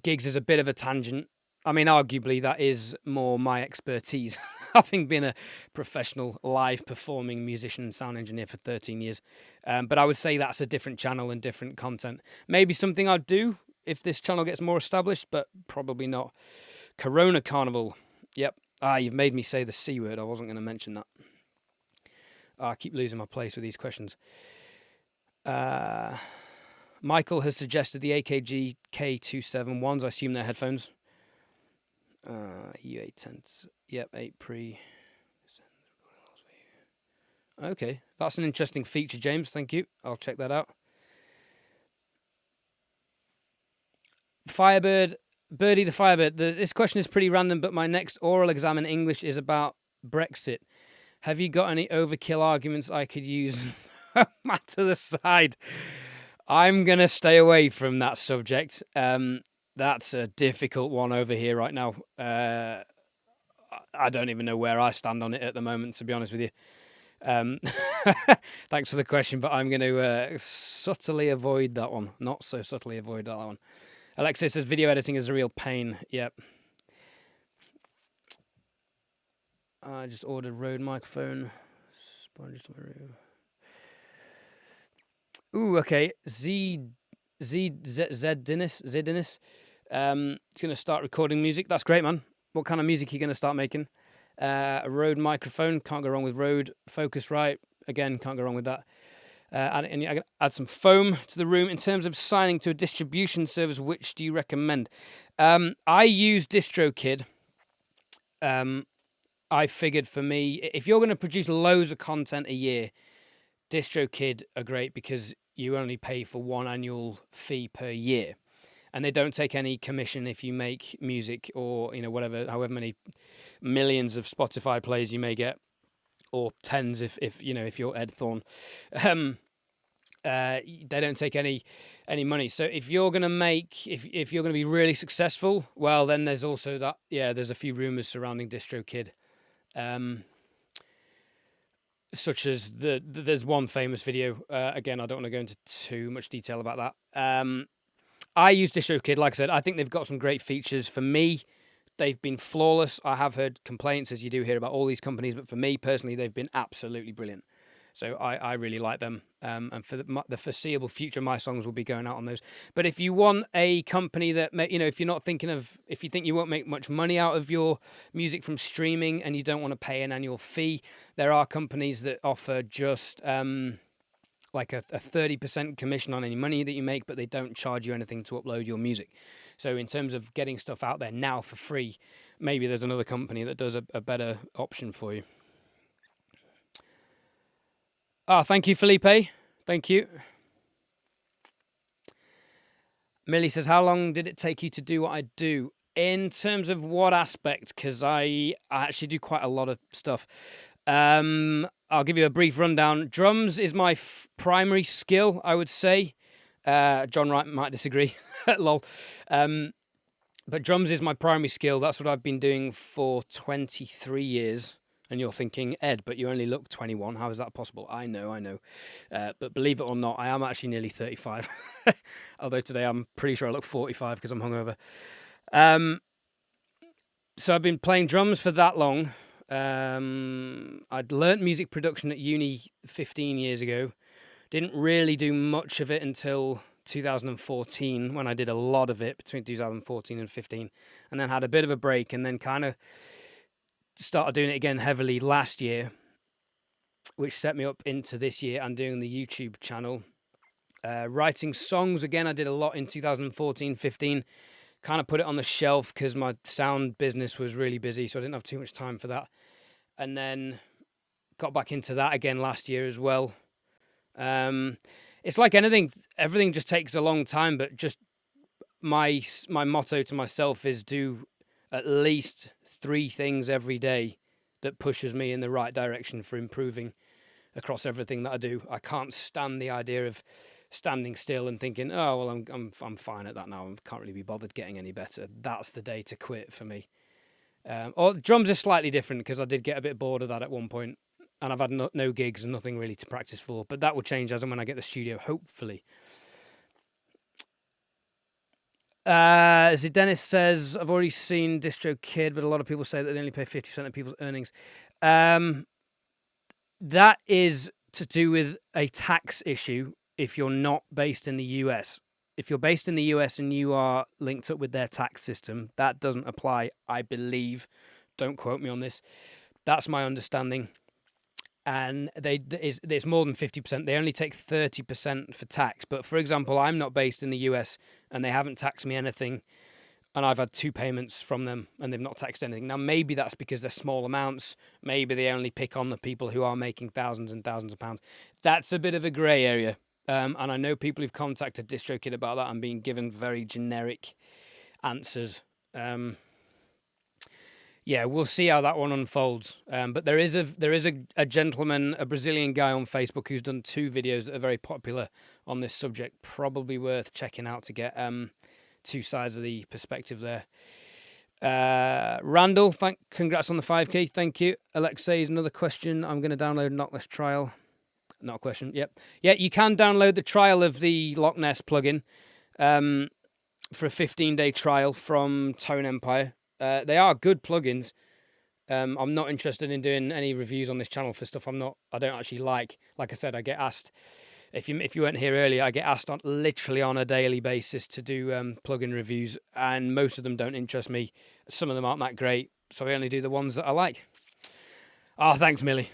Gigs is a bit of a tangent. I mean, arguably that is more my expertise, having been a professional live performing musician and sound engineer for 13 years. But I would say that's a different channel and different content. Maybe something I'd do if this channel gets more established, but probably not. Corona Carnival. Yep. You've made me say the C word. I wasn't going to mention that. I keep losing my place with these questions. Michael has suggested the AKG K271s. I assume they're headphones. U810s. Yep, 8 pre. Okay, that's an interesting feature, James. Thank you. I'll check that out. Firebird, Birdie the Firebird. This question is pretty random, but my next oral exam in English is about Brexit. Have you got any overkill arguments I could use? Matt to the side. I'm going to stay away from that subject. That's a difficult one over here right now. I don't even know where I stand on it at the moment, to be honest with you. Thanks for the question, but I'm going to subtly avoid that one. Not so subtly avoid that one. Alexis says video editing is a real pain. Yep. I just ordered Rode microphone. Ooh, okay. Zedinus. It's going to start recording music. That's great, man. What kind of music are you going to start making? A Rode microphone. Can't go wrong with Rode. Focusrite. Again, can't go wrong with that. And I'm going to add some foam to the room. In terms of signing to a distribution service, which do you recommend? I use DistroKid. I figured for me, if you're going to produce loads of content a year, DistroKid are great because you only pay for one annual fee per year. And they don't take any commission if you make music or, whatever, however many millions of Spotify plays you may get, or tens if you're Ed Thorne. They don't take any money. So if you're going to if you're going to be really successful, well, then there's also that, there's a few rumors surrounding DistroKid. such as there's one famous video. Again, I don't want to go into too much detail about that. I use DistroKid. Like I said, I think they've got some great features. For me, they've been flawless. I have heard complaints, as you do hear about all these companies, but for me personally, they've been absolutely brilliant. So I really like them. And for the foreseeable future, my songs will be going out on those. But if you want a company that, if you're not thinking of, if you think you won't make much money out of your music from streaming and you don't want to pay an annual fee, there are companies that offer just like a 30% commission on any money that you make, but they don't charge you anything to upload your music. So in terms of getting stuff out there now for free, maybe there's another company that does a better option for you. Thank you, Felipe. Thank you. Millie says, how long did it take you to do what I do? In terms of what aspect? Because I actually do quite a lot of stuff. I'll give you a brief rundown. Drums is my primary skill, I would say. John Wright might disagree. Lol. But drums is my primary skill. That's what I've been doing for 23 years. And you're thinking, Ed, but you only look 21. How is that possible? I know. But believe it or not, I am actually nearly 35. Although today I'm pretty sure I look 45 because I'm hungover. So I've been playing drums for that long. I'd learnt music production at uni 15 years ago. Didn't really do much of it until 2014 when I did a lot of it between 2014 and 15. And then had a bit of a break and then kind of started doing it again heavily last year, which set me up into this year and doing the YouTube channel. Writing songs, again, I did a lot in 2014, 15. Kind of put it on the shelf because my sound business was really busy, so I didn't have too much time for that. And then got back into that again last year as well. It's like anything, everything just takes a long time, but just my motto to myself is do at least 3 things every day that pushes me in the right direction for improving across everything that I do. I can't stand the idea of standing still and thinking, oh well, I'm fine at that now. I can't really be bothered getting any better. That's the day to quit for me. Or drums is slightly different because I did get a bit bored of that at one point, and I've had no gigs and nothing really to practice for. But that will change as and when I get the studio, hopefully. As Dennis says, I've already seen DistroKid, but a lot of people say that they only pay 50% of people's earnings. That is to do with a tax issue if you're not based in the US. If you're based in the US and you are linked up with their tax system, that doesn't apply, I believe. Don't quote me on this. That's my understanding. And it's more than 50%. They only take 30% for tax. But for example, I'm not based in the US and they haven't taxed me anything. And I've had 2 payments from them and they've not taxed anything. Now, maybe that's because they're small amounts. Maybe they only pick on the people who are making thousands and thousands of pounds. That's a bit of a grey area. And I know people who've contacted DistroKid about that and been given very generic answers. Yeah, we'll see how that one unfolds. But there is a gentleman, a Brazilian guy on Facebook who's done 2 videos that are very popular on this subject. Probably worth checking out to get 2 sides of the perspective there. Randall, congrats on the 5K. Thank you. Alexei's another question. I'm going to download Lo-cNess trial. Not a question. Yep. Yeah, you can download the trial of the Lo-cNess plugin for a 15-day trial from Tone Empire. They are good plugins. I'm not interested in doing any reviews on this channel for stuff I don't actually like. Like I said, I get asked, if you weren't here earlier, I get asked literally on a daily basis to do plugin reviews, and most of them don't interest me. Some of them aren't that great, so I only do the ones that I like. Thanks, Millie.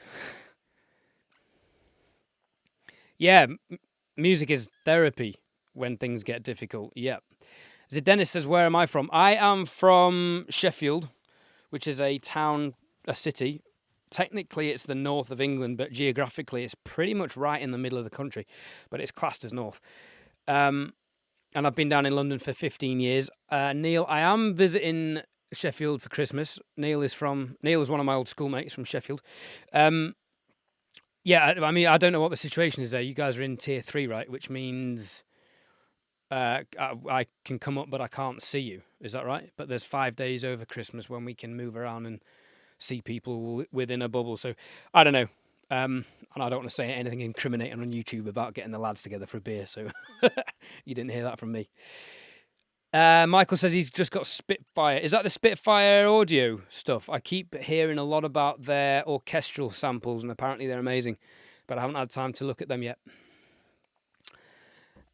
Yeah, music is therapy when things get difficult. Yeah. Dennis says, where am I from? I am from Sheffield, which is a city. Technically, it's the north of England, but geographically, it's pretty much right in the middle of the country, but it's classed as north. And I've been down in London for 15 years. Neil, I am visiting Sheffield for Christmas. Neil is one of my old schoolmates from Sheffield. Yeah, I mean, I don't know what the situation is there. You guys are in tier 3, right? Which means I can come up, but I can't see you. Is that right? But there's 5 days over Christmas when we can move around and see people within a bubble. So I don't know. And I don't want to say anything incriminating on YouTube about getting the lads together for a beer, so you didn't hear that from me. Michael says he's just got Spitfire. Is that the Spitfire audio stuff? I keep hearing a lot about their orchestral samples, and apparently they're amazing, but I haven't had time to look at them yet.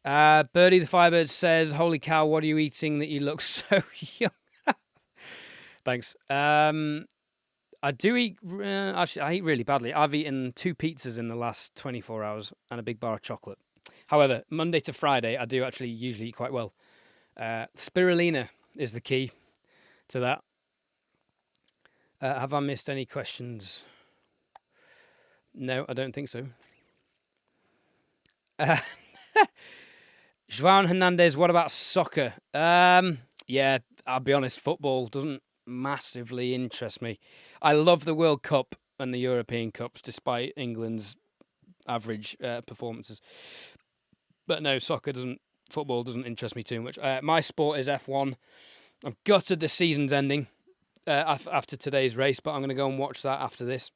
Birdie the Firebird says, holy cow, what are you eating that you look so young? Thanks. I do eat, actually, I eat really badly. I've eaten 2 pizzas in the last 24 hours and a big bar of chocolate. However, Monday to Friday, I do actually usually eat quite well. Spirulina is the key to that. Have I missed any questions? No, I don't think so. Juan Hernandez, what about soccer? Yeah, I'll be honest, football doesn't massively interest me. I love the World Cup and the European Cups, despite England's average performances. But no, football doesn't interest me too much. My sport is F1. I'm gutted the season's ending after today's race, but I'm going to go and watch that after this.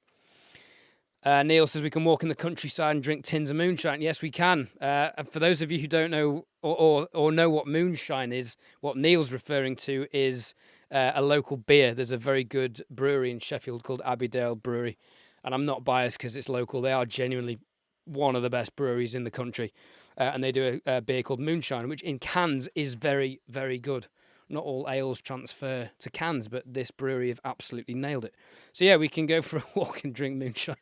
Neil says we can walk in the countryside and drink tins of moonshine. Yes, we can. And for those of you who don't know or know what moonshine is, what Neil's referring to is a local beer. There's a very good brewery in Sheffield called Abbeydale Brewery, and I'm not biased because it's local. They are genuinely one of the best breweries in the country, and they do a beer called moonshine, which in cans is very, very good. Not all ales transfer to cans, but this brewery have absolutely nailed it. So yeah, we can go for a walk and drink moonshine.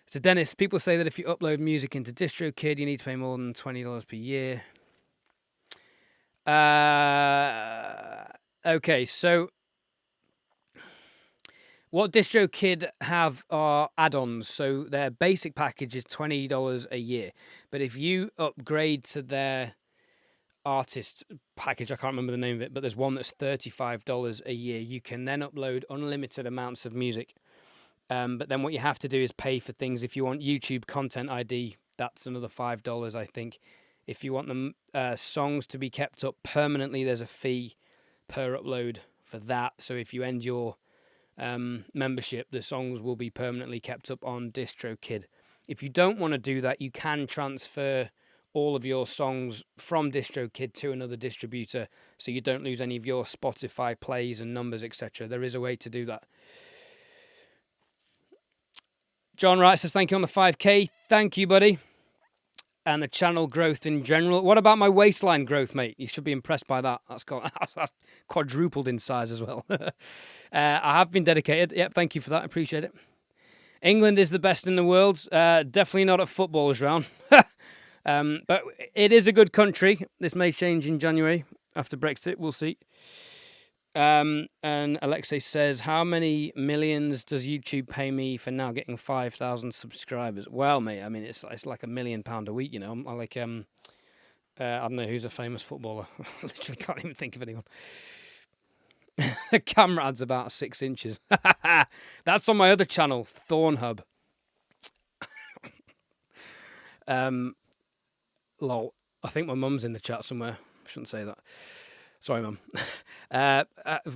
So Dennis, people say that if you upload music into DistroKid, you need to pay more than $20 per year. Okay, so what DistroKid have are add-ons. So their basic package is $20 a year. But if you upgrade to their artist package, I can't remember the name of it, but there's one that's $35 a year. You can then upload unlimited amounts of music. But then what you have to do is pay for things. If you want YouTube Content ID, that's another $5, I think. If you want the songs to be kept up permanently, there's a fee per upload for that. So if you end your membership, the songs will be permanently kept up on DistroKid. If you don't want to do that, you can transfer all of your songs from DistroKid to another distributor, so you don't lose any of your Spotify plays and numbers, etc. There is a way to do that. John Wright says, thank you on the 5K. Thank you, buddy. And the channel growth in general. What about my waistline growth, mate? You should be impressed by that. That's quadrupled in size as well. I have been dedicated. Yep, thank you for that. I appreciate it. England is the best in the world. Definitely not at football, João. But it is a good country. This may change in January after Brexit. We'll see. And Alexei says, how many millions does YouTube pay me for now getting 5,000 subscribers? Well, mate, I mean, it's like £1 million a week, you know. I'm like, I don't know who's a famous footballer. I literally can't even think of anyone. The camera ad's about 6 inches. That's on my other channel, Thorne Hub. Lol. I think my mum's in the chat somewhere. I shouldn't say that. Sorry, Mum.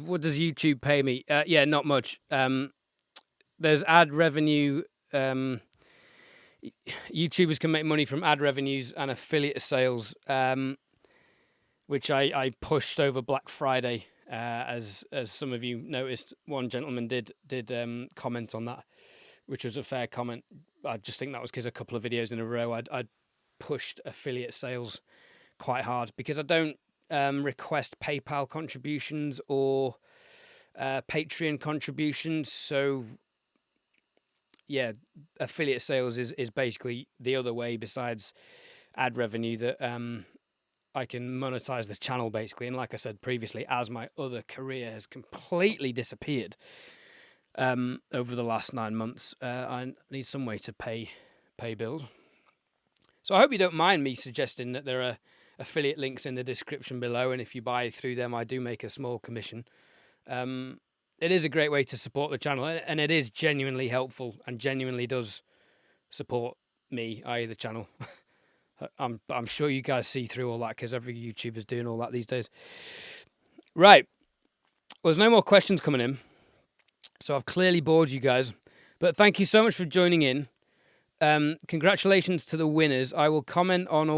What does YouTube pay me? Yeah, not much. There's ad revenue. YouTubers can make money from ad revenues and affiliate sales, which I pushed over Black Friday. As some of you noticed, one gentleman did comment on that, which was a fair comment. I just think that was because a couple of videos in a row I'd pushed affiliate sales quite hard, because I don't request PayPal contributions or Patreon contributions. So yeah, affiliate sales is basically the other way besides ad revenue that I can monetize the channel, basically. And like I said previously, as my other career has completely disappeared over the last 9 months, I need some way to pay bills. So I hope you don't mind me suggesting that there are affiliate links in the description below, and if you buy through them, I do make a small commission. It is a great way to support the channel, and it is genuinely helpful and genuinely does support me, i.e. the channel. I'm sure you guys see through all that, because every YouTuber's doing all that these days. Right. Well, there's no more questions coming in, so I've clearly bored you guys. But thank you so much for joining in. Congratulations to the winners. I will comment on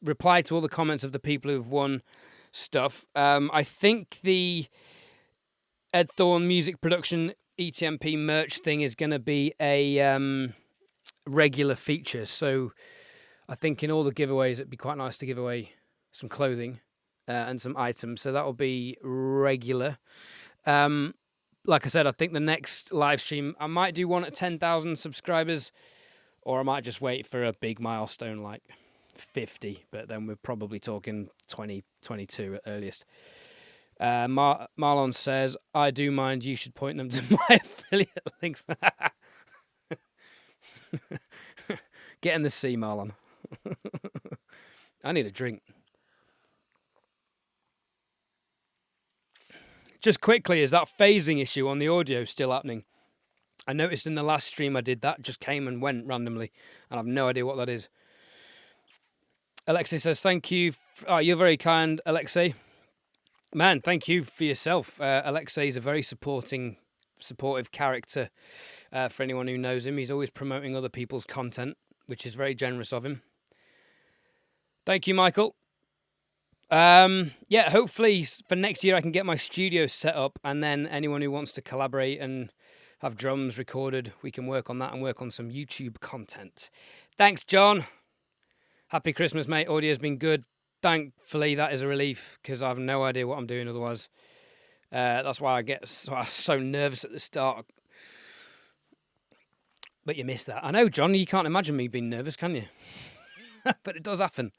reply to all the comments of the people who've won stuff. I think the Ed Thorne music production ETMP merch thing is going to be a regular feature. So I think in all the giveaways, it'd be quite nice to give away some clothing and some items. So that will be regular. Like I said, I think the next live stream, I might do one at 10,000 subscribers, or I might just wait for a big milestone like 50, but then we're probably talking 2022 at earliest. Marlon says, I do mind, you should point them to my affiliate links. Get in the sea, Marlon. I need a drink. Just quickly, is that phasing issue on the audio still happening? I noticed in the last stream I did that, just came and went randomly, and I've no idea what that is. Alexei says, thank you. Oh, you're very kind, Alexei. Man, thank you for yourself. Alexei is a very supportive character for anyone who knows him. He's always promoting other people's content, which is very generous of him. Thank you, Michael. Yeah, hopefully for next year I can get my studio set up, and then anyone who wants to collaborate and have drums recorded, we can work on that and work on some YouTube content. Thanks, John. Happy Christmas, mate. Audio's been good. Thankfully, that is a relief, because I have no idea what I'm doing otherwise. That's why I get so nervous at the start. But you missed that. I know, John, you can't imagine me being nervous, can you? But it does happen.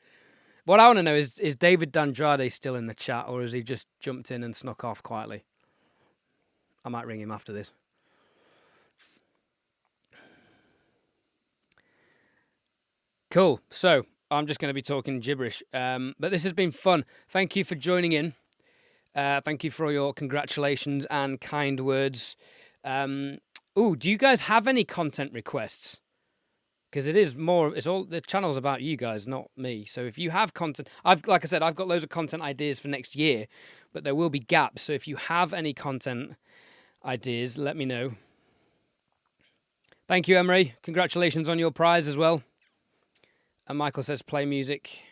What I want to know is David Dandrade still in the chat, or has he just jumped in and snuck off quietly? I might ring him after this. Cool. So I'm just going to be talking gibberish. But this has been fun. Thank you for joining in. Thank you for all your congratulations and kind words. Do you guys have any content requests? Because the channel's about you guys, not me. So if you have content, like I said, I've got loads of content ideas for next year, but there will be gaps. So if you have any content ideas, let me know. Thank you, Emre. Congratulations on your prize as well. And Michael says, play music.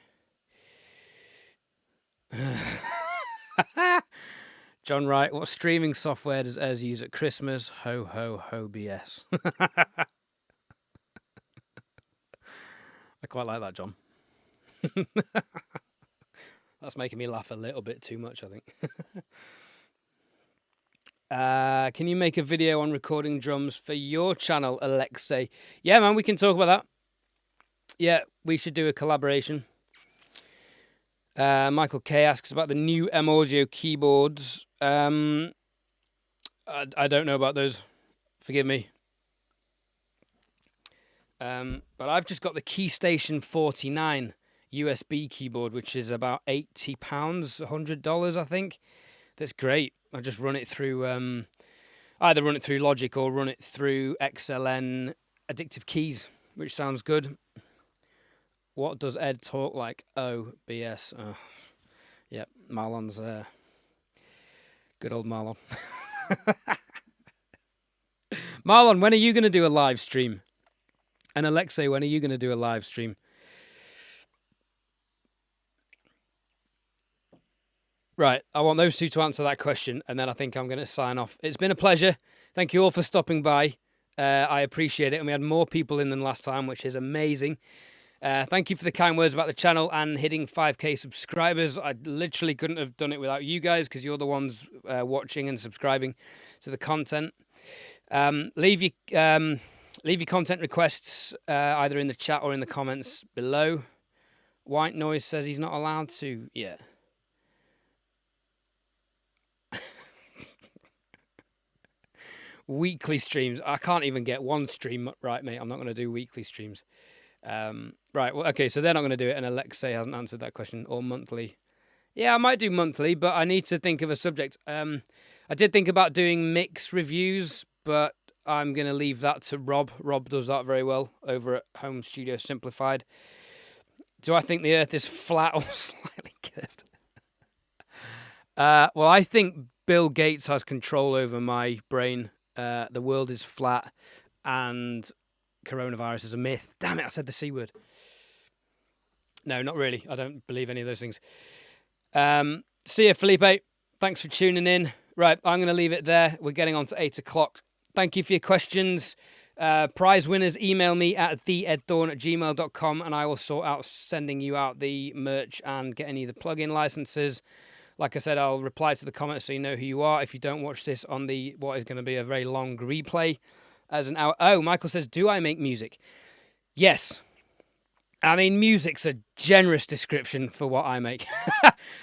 John Wright, what streaming software does Ez use at Christmas? Ho, ho, ho, BS. I quite like that, John. That's making me laugh a little bit too much, I think. Can you make a video on recording drums for your channel, Alexei? Yeah, man, we can talk about that. Yeah, we should do a collaboration. Michael K asks about the new M Audio keyboards. I don't know about those. Forgive me. But I've just got the KeyStation 49 USB keyboard, which is about £80, $100, I think. That's great. I just run it through, either run it through Logic or run it through XLN Addictive Keys, which sounds good. What does Ed talk like? Oh, BS. Yep, Marlon's, good old Marlon. Marlon, when are you going to do a live stream? And Alexei, when are you going to do a live stream? Right, I want those two to answer that question, and then I think I'm going to sign off. It's been a pleasure. Thank you all for stopping by. I appreciate it, and we had more people in than last time, which is amazing. Thank you for the kind words about the channel and hitting 5k subscribers. I literally couldn't have done it without you guys, because you're the ones watching and subscribing to the content. Leave your content requests either in the chat or in the comments below. White Noise says he's not allowed to. Yeah. Weekly streams. I can't even get one stream right, mate. I'm not going to do weekly streams. Right, well, okay, so they're not going to do it, and Alexei hasn't answered that question. Or monthly. Yeah, I might do monthly, but I need to think of a subject. I did think about doing mix reviews, but I'm going to leave that to Rob. Rob does that very well over at Home Studio Simplified. Do I think the Earth is flat or slightly curved? Well, I think Bill Gates has control over my brain. the world is flat, and coronavirus is a myth. Damn it, I said the C word. No, not really. I don't believe any of those things. See you, Felipe. Thanks for tuning in. Right, I'm going to leave it there. We're getting on to 8 o'clock. Thank you for your questions. Prize winners, email me at theedthorne@gmail.com, and I will sort out sending you out the merch and getting you the plugin licenses. Like I said, I'll reply to the comments so you know who you are if you don't watch this on the what is going to be a very long replay as an hour. Oh, Michael says, do I make music? Yes. I mean, music's a generous description for what I make.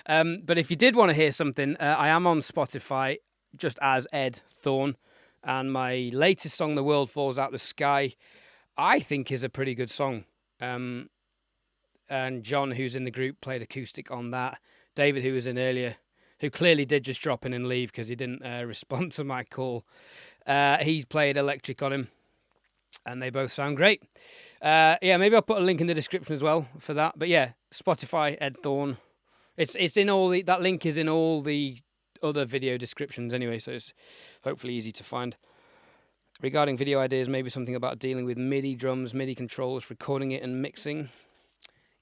But if you did want to hear something, I am on Spotify just as Ed Thorne. And my latest song, The World Falls Out the Sky, I think is a pretty good song. And John, who's in the group, played acoustic on that. David, who was in earlier, who clearly did just drop in and leave because he didn't respond to my call. He's played electric on him, and they both sound great. Yeah, maybe I'll put a link in the description as well for that. But yeah, Spotify, Ed Thorne. It's in all that link is in all the other video descriptions anyway, so it's hopefully easy to find. Regarding video ideas, maybe something about dealing with MIDI drums, MIDI controls, recording it and mixing.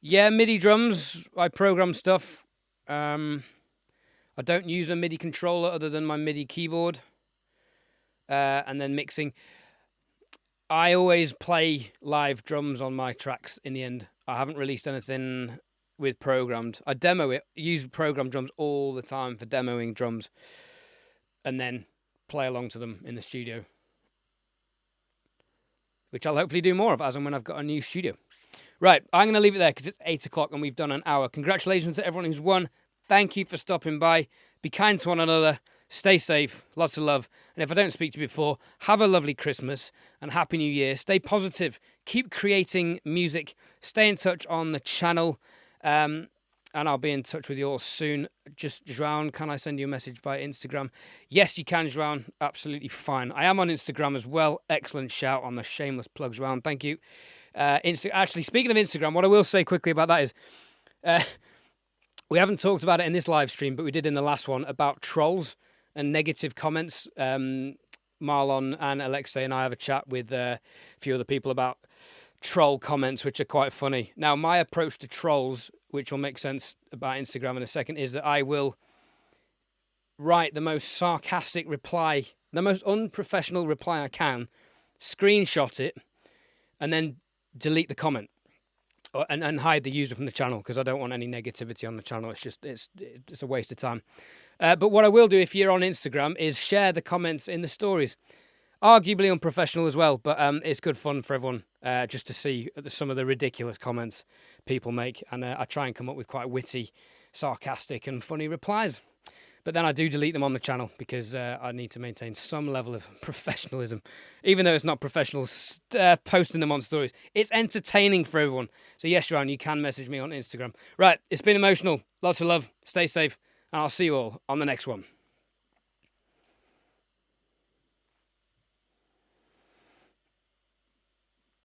Yeah, MIDI drums, I program stuff. I don't use a MIDI controller other than my MIDI keyboard. And then mixing. I always play live drums on my tracks in the end. I haven't released anything with programmed. I demo it, use programmed drums all the time for demoing drums, and then play along to them in the studio, which I'll hopefully do more of as and when I've got a new studio. Right, I'm going to leave it there because it's 8 o'clock and we've done an hour. Congratulations to everyone who's won. Thank you for stopping by. Be kind to one another. Stay safe. Lots of love. And if I don't speak to you before, have a lovely Christmas and Happy New Year. Stay positive. Keep creating music. Stay in touch on the channel. And I'll be in touch with you all soon. Just, Juan, can I send you a message by Instagram? Yes, you can, Juan. Absolutely fine. I am on Instagram as well. Excellent shout on the shameless plugs, Juan. Thank you. Actually, speaking of Instagram, what I will say quickly about that is we haven't talked about it in this live stream, but we did in the last one about trolls and negative comments. Marlon and Alexei and I have a chat with a few other people about troll comments, which are quite funny. Now, my approach to trolls, which will make sense about Instagram in a second, is that I will write the most sarcastic reply, the most unprofessional reply I can, screenshot it, and then delete the comment and hide the user from the channel because I don't want any negativity on the channel. It's a waste of time. But what I will do if you're on Instagram is share the comments in the stories. Arguably unprofessional as well, but it's good fun for everyone just to see some of the ridiculous comments people make. And I try and come up with quite witty, sarcastic and funny replies. But then I do delete them on the channel because I need to maintain some level of professionalism. Even though it's not professional, posting them on stories. It's entertaining for everyone. So yes, Juan, you can message me on Instagram. Right, it's been emotional. Lots of love. Stay safe. And I'll see you all on the next one.